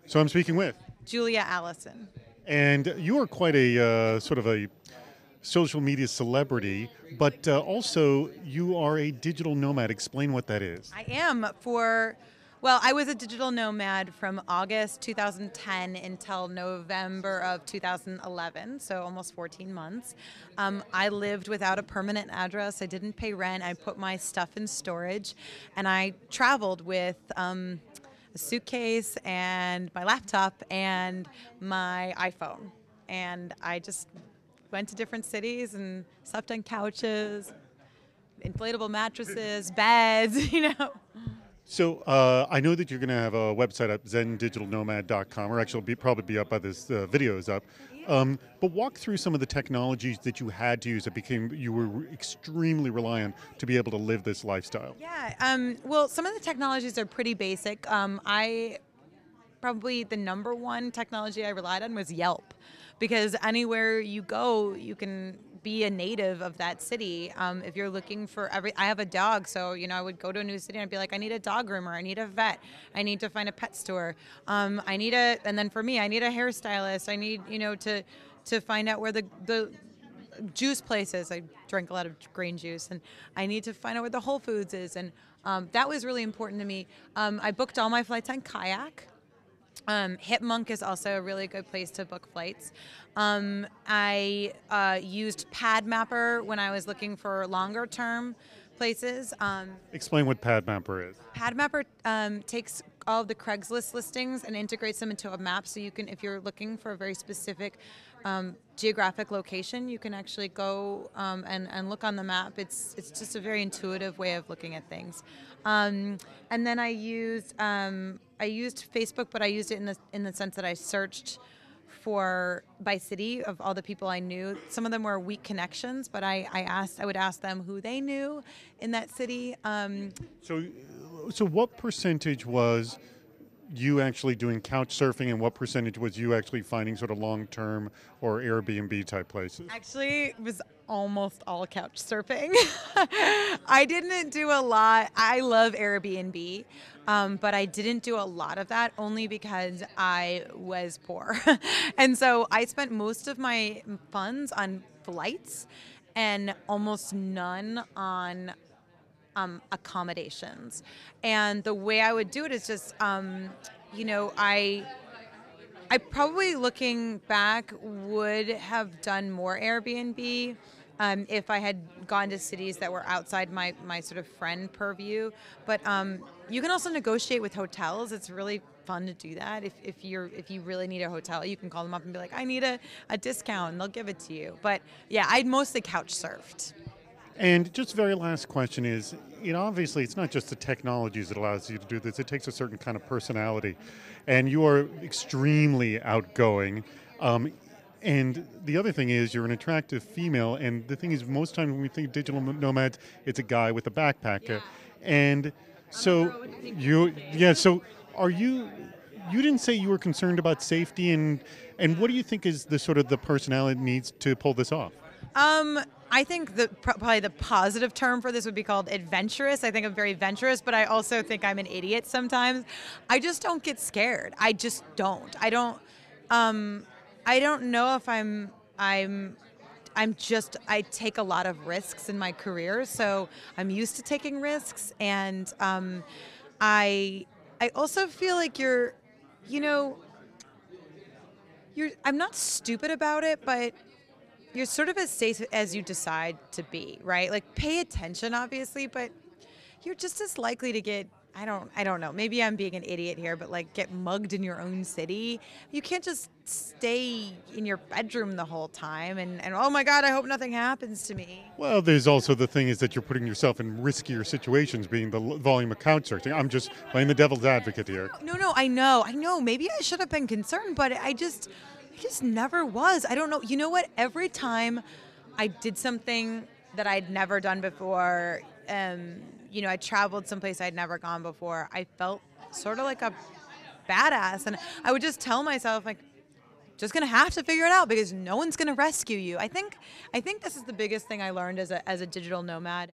So I'm speaking with. Julia Allison. And you are quite a sort of a social media celebrity, but also you are a digital nomad. Explain what that is. I am I was a digital nomad from August 2010 until November of 2011, so almost 14 months. I lived without a permanent address. I didn't pay rent. I put my stuff in storage, and I traveled with a suitcase and my laptop and my iPhone. And I just went to different cities and slept on couches, inflatable mattresses, beds, So I know that you're going to have a website up, zendigitalnomad.com, or actually probably be up by this video is up. But walk through some of the technologies that you had to use that you were extremely reliant to be able to live this lifestyle. Yeah, well, some of the technologies are pretty basic. Probably the number one technology I relied on was Yelp, because anywhere you go, you can be a native of that city. If you're looking for I have a dog, so I would go to a new city and I'd be like, I need a dog groomer, I need a vet, I need to find a pet store, and then for me, I need a hairstylist, I need to find out where the juice places. I drank a lot of green juice, and I need to find out where the Whole Foods is, and that was really important to me. I booked all my flights on Kayak. Hipmunk is also a really good place to book flights. I used Padmapper when I was looking for longer term places. Explain what Padmapper is. Padmapper takes all of the Craigslist listings and integrates them into a map, so you can, if you're looking for a very specific geographic location, you can actually go and look on the map. It's just a very intuitive way of looking at things. And then I used Facebook, but I used it in the sense that I searched by city of all the people I knew. Some of them were weak connections, but I would ask them who they knew in that city. So what percentage was you actually doing Couchsurfing, and what percentage was you actually finding sort of long-term or Airbnb type places? Actually, it was almost all Couchsurfing. I didn't do a lot. I love Airbnb, but I didn't do a lot of that only because I was poor. And so I spent most of my funds on flights and almost none on accommodations. And the way I would do it is just, I probably, looking back, would have done more Airbnb if I had gone to cities that were outside my sort of friend purview. But you can also negotiate with hotels. It's really fun to do that. If you really need a hotel, you can call them up and be like, I need a discount, and they'll give it to you. But yeah, I mostly couch surfed. And just very last question is, obviously it's not just the technologies that allows you to do this, it takes a certain kind of personality. And you are extremely outgoing. And the other thing is you're an attractive female, and the thing is most times when we think digital nomads, it's a guy with a backpack. Yeah. And so so are you didn't say you were concerned about safety, and what do you think is the sort of the personality needs to pull this off? I think probably the positive term for this would be called adventurous. I think I'm very adventurous, but I also think I'm an idiot sometimes. I just don't get scared. I just don't. I don't know if I take a lot of risks in my career, so I'm used to taking risks, and I also feel like I'm not stupid about it, but you're sort of as safe as you decide to be, right? Like, pay attention, obviously, but you're just as likely to get, I don't know, maybe I'm being an idiot here, but like get mugged in your own city. You can't just stay in your bedroom the whole time and oh my God, I hope nothing happens to me. Well, there's also the thing is that you're putting yourself in riskier situations, being the volume of couchsurfing. I'm just playing the devil's advocate here. No, I know. Maybe I should have been concerned, but I just never was. I don't know. You know what? Every time I did something that I'd never done before, I traveled someplace I'd never gone before, I felt sort of like a badass. And I would just tell myself, like, just going to have to figure it out because no one's going to rescue you. I think this is the biggest thing I learned as a digital nomad.